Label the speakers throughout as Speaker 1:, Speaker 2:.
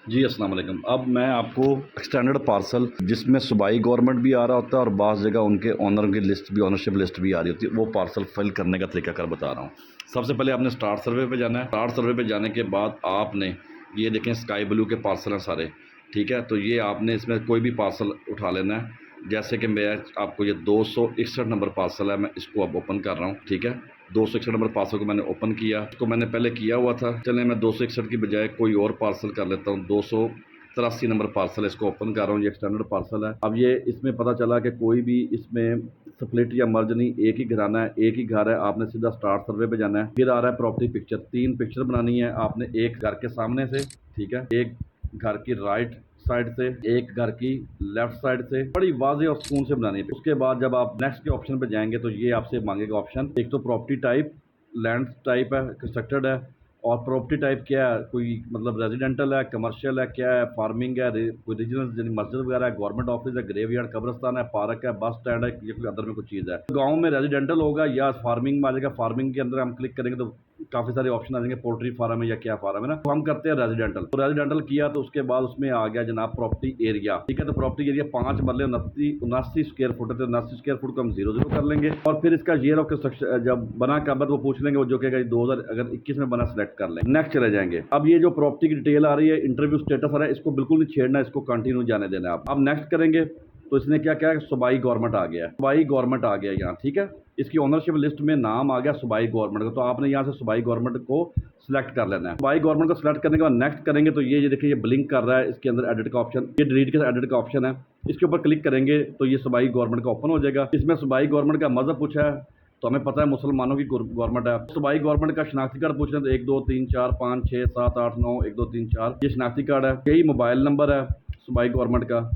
Speaker 1: जी, अस्सलाम वालेकुम। अब मैं आपको एक्सटेंडेड पार्सल जिसमें सूबाई गवर्नमेंट भी आ रहा होता है और बाज़ जगह उनके ओनर की लिस्ट भी, ओनरशिप लिस्ट भी आ रही होती है, वो पार्सल फिल करने का तरीकाकार बता रहा हूँ। सबसे पहले आपने स्टार्ट सर्वे पे जाना है। स्टार्ट सर्वे पे जाने के बाद आपने ये देखें स्काई ब्लू के पार्सल हैं सारे, ठीक है? तो ये आपने इसमें कोई भी पार्सल उठा लेना है। जैसे कि मैं आपको ये 261 नंबर पार्सल है, मैं इसको अब ओपन कर रहा हूँ, ठीक है? 261 नंबर पार्सल को मैंने ओपन किया, इसको मैंने पहले किया हुआ था। चलें मैं 261 की बजाय कोई और पार्सल कर लेता हूँ। 283 नंबर पार्सल है, इसको ओपन कर रहा हूँ। ये एक्सटेंडेड पार्सल है। अब ये इसमें पता चला कि कोई भी इसमें स्प्लिट या मर्ज नहीं, एक ही घराना है, एक ही घर है। आपने सीधा स्टार्ट सर्वे पे जाना है। फिर आ रहा है प्रॉपर्टी पिक्चर, 3 पिक्चर बनानी है आपने। एक घर के सामने से, ठीक है, एक घर की राइट साइड से, एक घर की लेफ्ट साइड से, बड़ी वाज़ेह और सुकून से बनानी है। उसके बाद जब आप नेक्स्ट के ऑप्शन पे जाएंगे तो ये आपसे मांगेगा ऑप्शन। एक तो प्रॉपर्टी टाइप, लैंड टाइप है, कंस्ट्रक्टेड है, और प्रॉपर्टी टाइप क्या है, कोई मतलब रेजिडेंटल है, कमर्शियल है, क्या है, फार्मिंग है, कोई रीजनल यानी मस्जिद वगैरह है, गवर्नमेंट ऑफिस है, ग्रेवयार्ड कब्रस्तान है, पार्क है, बस स्टैंड है, या कोई अदर में कोई चीज़ है। गाँव में रेजिडेंटल होगा या फार्मिंग में आ जाएगा। फार्मिंग के अंदर हम क्लिक करेंगे तो काफ़ी सारे ऑप्शन आ जाएंगे, पोल्ट्री फार्म है या क्या फार्म है ना। तो हम करते हैं रेजिडेंटल। तो रेजिडेंटल किया तो उसके बाद उसमें आ गया जनाब प्रॉपर्टी एरिया, ठीक है। तो प्रॉपर्टी एरिया 5 मरले 79 स्क्वायर फुट है, तो 79 स्क्वायर फुट को हम 0 कर लेंगे। और फिर इसका ईयर ऑफ कंस्ट्रक्शन जब बना कब वो पूछ लेंगे, वो जो कहेगा 2021 में बना सेलेक्ट कर लें। नेक्स्ट चले जाएंगे। अब ये जो प्रॉपर्टी की डिटेल आ रही है, इंटरव्यू स्टेटस आ रहा है, इसको बिल्कुल नहीं छेड़ना, इसको कंटिन्यू जाने देना है आप। अब नेक्स्ट करेंगे तो इसने क्या क्या सूबाई गवर्नमेंट आ गया है, सूबाई गवर्नमेंट आ गया यहाँ, ठीक है। इसकी ओनरशिप लिस्ट में नाम आ गया सूबाई गवर्नमेंट का, तो आपने यहाँ से सूबाई गवर्नमेंट को सिलेक्ट कर लेना है। सूबाई गवर्नमेंट को सिलेक्ट करने के बाद नेक्स्ट करेंगे तो ये देखिए ये ब्लिंक कर रहा है, इसके अंदर एडिट का ऑप्शन, ये डिलीट के एडिट का ऑप्शन है। इसके ऊपर क्लिक करेंगे तो ये सूबाई गवर्नमेंट का ओपन हो जाएगा। इसमें सूबाई गवर्नमेंट का मजहब पूछा है, तो हमें पता है मुसलमानों की गवर्नमेंट है। सूबाई गवर्नमेंट का शनाख्ती कार्ड पूछ रहे हैं, तो 1 2 3 4 5 6 7 8 9 1 2 3 4 ये शनाख्ती कार्ड है। यही मोबाइल नंबर है सूबाई गवर्नमेंट का।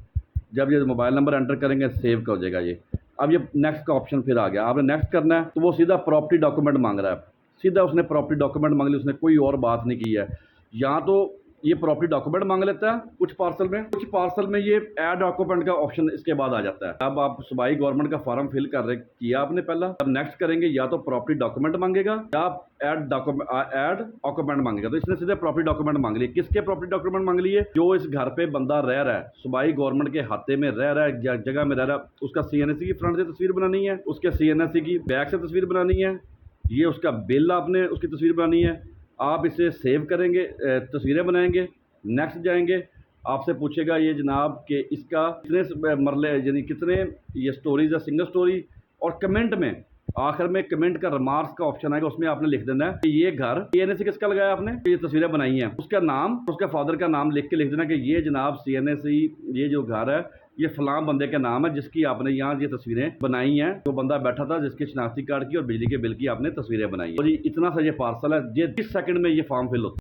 Speaker 1: जब ये मोबाइल नंबर एंटर करेंगे सेव का हो जाएगा ये। अब ये नेक्स्ट का ऑप्शन फिर आ गया, आपने नेक्स्ट करना है तो वो सीधा प्रॉपर्टी डॉक्यूमेंट मांग रहा है। सीधा उसने प्रॉपर्टी डॉक्यूमेंट मांग ली, उसने कोई और बात नहीं की है। यहाँ तो ये प्रॉपर्टी डॉक्यूमेंट मांग लेता है कुछ पार्सल में ये ऐड डॉक्यूमेंट का ऑप्शन इसके बाद आ जाता है। अब आप सूबाई गवर्नमेंट का फॉर्म फिल कर रहे किया आपने पहला, अब नेक्स्ट करेंगे या तो प्रॉपर्टी डॉक्यूमेंट मांगेगा या ऐड डॉक्यूमेंट मांगेगा। तो इसने सीधे प्रॉपर्टी डॉक्यूमेंट मांग लिए। किसके प्रॉपर्टी डॉक्यूमेंट मांग लिए? जो इस घर पे बंदा रह रहा है, सूबाई गवर्नमेंट के हाथे में रह रहा है, जगह में रह रहा है, उसका सीएनएसी की फ्रंट से तस्वीर बनानी है, उसके सीएनएसी की बैक से तस्वीर बनानी है, ये उसका बिल आपने उसकी तस्वीर बनानी है। आप इसे सेव करेंगे, तस्वीरें बनाएंगे, नेक्स्ट जाएंगे, आपसे पूछेगा ये जनाब कि इसका कितने मरले यानी कितने ये स्टोरीज है, सिंगल स्टोरी। और कमेंट में आखिर में कमेंट का रिमार्क्स का ऑप्शन आएगा, उसमें आपने लिख देना है कि ये घर सीएनएसी किसका लगाया आपने, ये तस्वीरें बनाई हैं, उसका नाम, उसका फादर का नाम लिख के लिख देना कि ये जनाब सीएनएसी, ये जो घर है ये फलां बंदे का नाम है जिसकी आपने यहाँ ये तस्वीरें बनाई हैं। जो बंदा बैठा था जिसके शनाख्ती कार्ड की और बिजली के बिल की आपने तस्वीरें बनाई हैं। तो जी इतना सा ये पार्सल है, ये 30 सेकंड में ये फॉर्म फिल होता है।